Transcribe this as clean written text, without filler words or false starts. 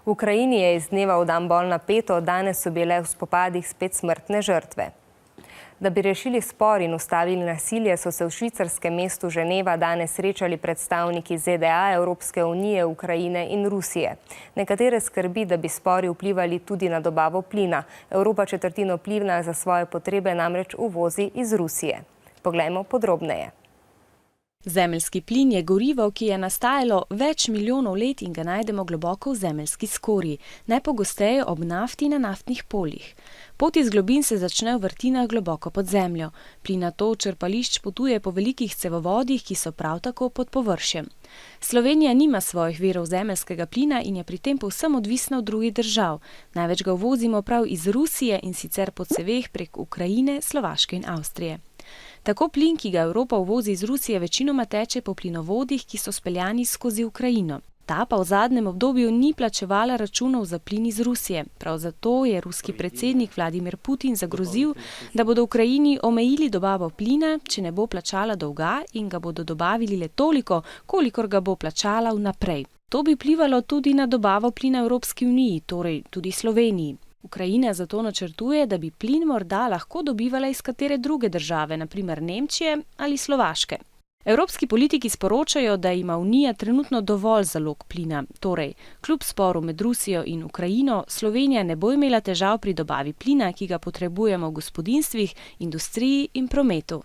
V Ukrajini je iz dneva v dan bolj napeto, danes so bile v spopadih spet smrtne žrtve. Da bi rešili spor in ustavili nasilje, so se v švicarskem mestu Ženeva danes srečali predstavniki ZDA, Evropske unije, Ukrajine in Rusije. Nekatere skrbi, da bi spori vplivali tudi na dobavo plina. Evropa četrtino plina za svoje potrebe namreč uvozi iz Rusije. Poglejmo podrobneje. Zemeljski plin je gorivo, ki je nastajalo več milijonov let in ga najdemo globoko v zemeljski skorji, najpogosteje ob nafti na naftnih poljih. Pot iz globin se začne v vrtinah globoko pod zemljo. Plin nato od črpališč potuje po velikih cevovodih, ki so prav tako pod površjem. Slovenija nima svojih virov zemeljskega plina in je pri tem povsem odvisna od drugih držav. Največ ga uvozimo prav iz Rusije in sicer po ceveh prek Ukrajine, Slovaške in Avstrije. Tako plin, ki ga Evropa uvozi iz Rusije, večinoma teče po plinovodih, ki so speljani skozi Ukrajino. Ta pa v zadnjem obdobju ni plačevala računov za plin iz Rusije. Prav zato je ruski predsednik Vladimir Putin zagrozil, da bodo Ukrajini omejili dobavo plina, če ne bo plačala dolga in ga bodo dobavili le toliko, kolikor ga bo plačala vnaprej. To bi vplivalo tudi na dobavo plina Evropski uniji, torej tudi Sloveniji. Ukrajina zato načrtuje, da bi plin morda lahko dobivala iz katere druge države, na primer Nemčije ali Slovaške. Evropski politiki sporočajo, da ima Unija trenutno dovolj zalog plina. Torej, kljub sporu med Rusijo in Ukrajino, Slovenija ne bo imela težav pri dobavi plina, ki ga potrebujemo v gospodinjstvih, industriji in prometu.